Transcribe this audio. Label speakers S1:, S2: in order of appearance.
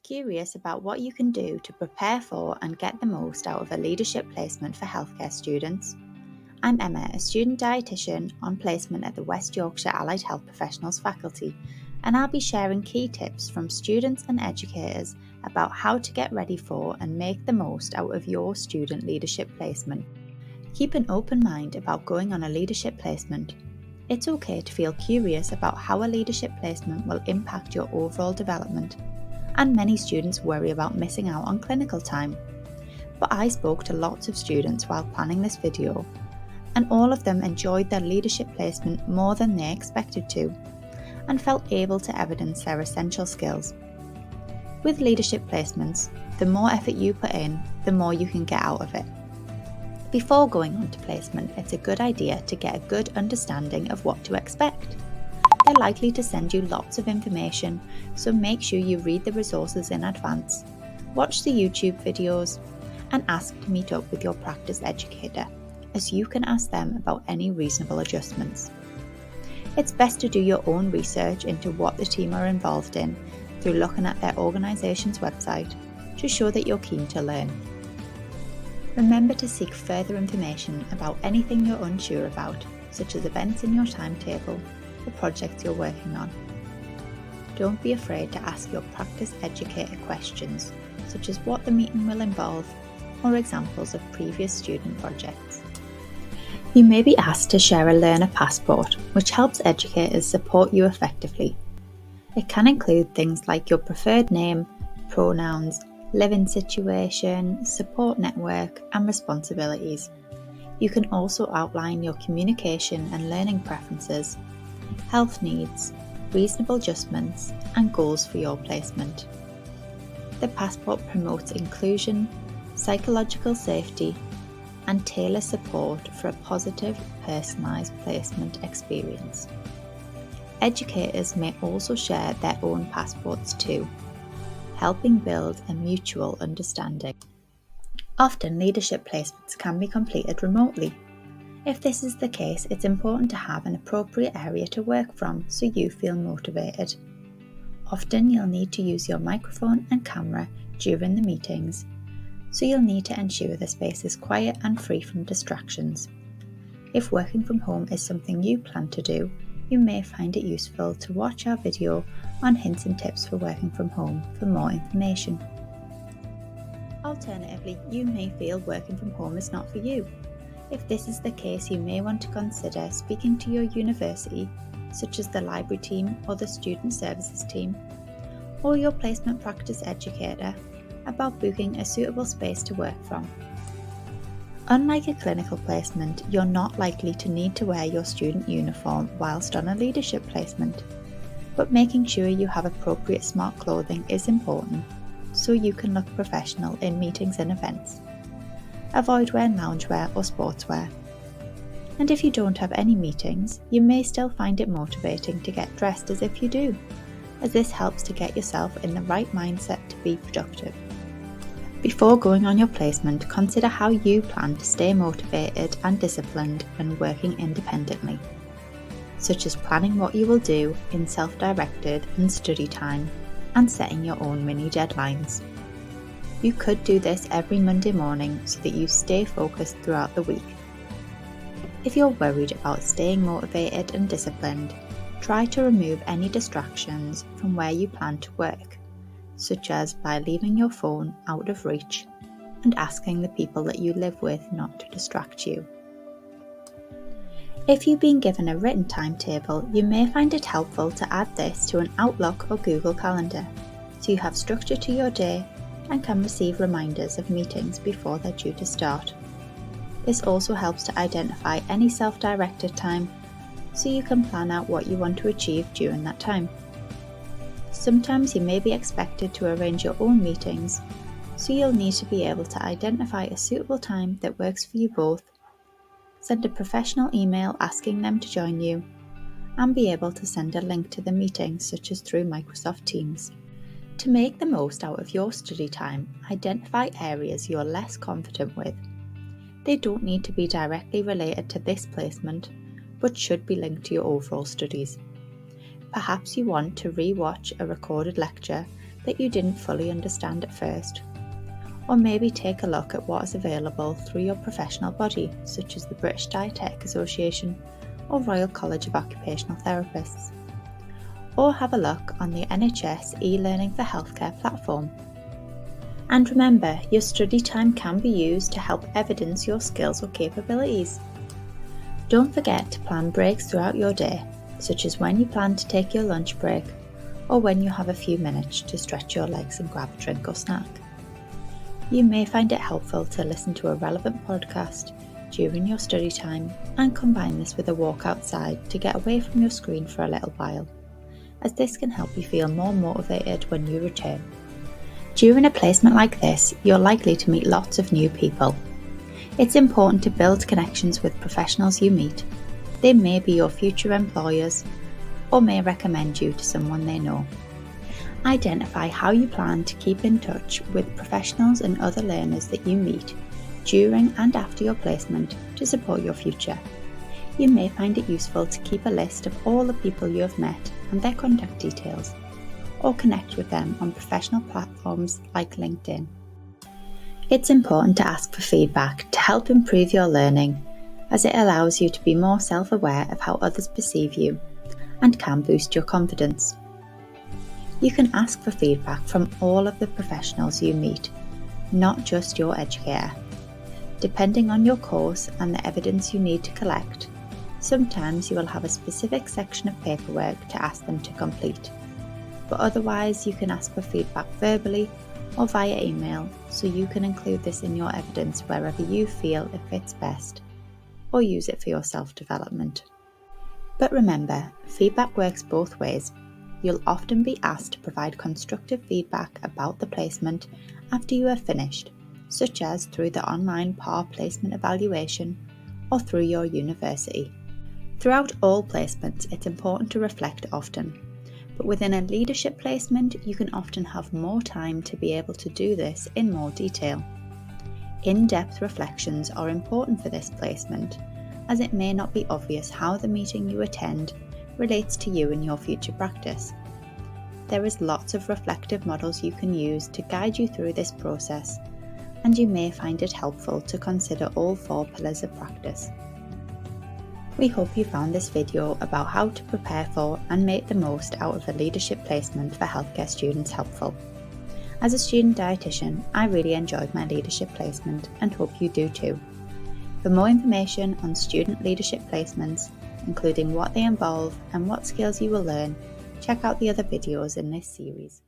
S1: Curious about what you can do to prepare for and get the most out of a leadership placement for healthcare students? I'm Emma, a student dietitian on placement at the West Yorkshire Allied Health Professionals faculty, and I'll be sharing key tips from students and educators about how to get ready for and make the most out of your student leadership placement. Keep an open mind about going on a leadership placement. It's okay to feel curious about how a leadership placement will impact your overall development, and many students worry about missing out on clinical time. But I spoke to lots of students while planning this video, and all of them enjoyed their leadership placement more than they expected to, and felt able to evidence their essential skills. With leadership placements, the more effort you put in, the more you can get out of it. Before going on to placement, it's a good idea to get a good understanding of what to expect. They're likely to send you lots of information, so make sure you read the resources in advance, watch the YouTube videos, and ask to meet up with your practice educator, as you can ask them about any reasonable adjustments. It's best to do your own research into what the team are involved in through looking at their organisation's website to show that you're keen to learn. Remember to seek further information about anything you're unsure about, such as events in your timetable or projects you're working on. Don't be afraid to ask your practice educator questions, such as what the meeting will involve or examples of previous student projects. You may be asked to share a learner passport, which helps educators support you effectively. It can include things like your preferred name, pronouns, living situation, support network, and responsibilities. You can also outline your communication and learning preferences, health needs, reasonable adjustments, and goals for your placement. The passport promotes inclusion, psychological safety, and tailor support for a positive, personalised placement experience. Educators may also share their own passports too, helping build a mutual understanding. Often leadership placements can be completed remotely. If this is the case, it's important to have an appropriate area to work from so you feel motivated. Often you'll need to use your microphone and camera during the meetings, so you'll need to ensure the space is quiet and free from distractions. If working from home is something you plan to do, you may find it useful to watch our video on hints and tips for working from home for more information. Alternatively, you may feel working from home is not for you. If this is the case, you may want to consider speaking to your university, such as the library team or the student services team, or your placement practice educator, about booking a suitable space to work from. Unlike a clinical placement, you're not likely to need to wear your student uniform whilst on a leadership placement, but making sure you have appropriate smart clothing is important so you can look professional in meetings and events. Avoid wearing loungewear or sportswear. And if you don't have any meetings, you may still find it motivating to get dressed as if you do, as this helps to get yourself in the right mindset to be productive. Before going on your placement, consider how you plan to stay motivated and disciplined when working independently, such as planning what you will do in self-directed and study time and setting your own mini deadlines. You could do this every Monday morning so that you stay focused throughout the week. If you're worried about staying motivated and disciplined, try to remove any distractions from where you plan to work, such as by leaving your phone out of reach and asking the people that you live with not to distract you. If you've been given a written timetable, you may find it helpful to add this to an Outlook or Google Calendar, so you have structure to your day and can receive reminders of meetings before they're due to start. This also helps to identify any self-directed time, so you can plan out what you want to achieve during that time. Sometimes you may be expected to arrange your own meetings, so you'll need to be able to identify a suitable time that works for you both, send a professional email asking them to join you, and be able to send a link to the meeting, such as through Microsoft Teams. To make the most out of your study time, identify areas you're less confident with. They don't need to be directly related to this placement, but should be linked to your overall studies. Perhaps you want to re-watch a recorded lecture that you didn't fully understand at first. Or maybe take a look at what is available through your professional body, such as the British Dietetic Association or Royal College of Occupational Therapists. Or have a look on the NHS e-learning for healthcare platform. And remember, your study time can be used to help evidence your skills or capabilities. Don't forget to plan breaks throughout your day, such as when you plan to take your lunch break or when you have a few minutes to stretch your legs and grab a drink or snack. You may find it helpful to listen to a relevant podcast during your study time and combine this with a walk outside to get away from your screen for a little while, as this can help you feel more motivated when you return. During a placement like this, you're likely to meet lots of new people. It's important to build connections with professionals you meet. They may be your future employers or may recommend you to someone they know. Identify how you plan to keep in touch with professionals and other learners that you meet during and after your placement to support your future. You may find it useful to keep a list of all the people you have met and their contact details, or connect with them on professional platforms like LinkedIn. It's important to ask for feedback to help improve your learning, as it allows you to be more self-aware of how others perceive you and can boost your confidence. You can ask for feedback from all of the professionals you meet, not just your educator. Depending on your course and the evidence you need to collect, sometimes you will have a specific section of paperwork to ask them to complete, but otherwise you can ask for feedback verbally or via email, so you can include this in your evidence wherever you feel it fits best, or use it for your self-development. But remember, feedback works both ways. You'll often be asked to provide constructive feedback about the placement after you have finished, such as through the online PAR placement evaluation or through your university. Throughout all placements, it's important to reflect often, but within a leadership placement, you can often have more time to be able to do this in more detail. In-depth reflections are important for this placement, as it may not be obvious how the meeting you attend relates to you in your future practice. There is lots of reflective models you can use to guide you through this process, and you may find it helpful to consider all 4 pillars of practice. We hope you found this video about how to prepare for and make the most out of a leadership placement for healthcare students helpful. As a student dietitian, I really enjoyed my leadership placement and hope you do too. For more information on student leadership placements, including what they involve and what skills you will learn, check out the other videos in this series.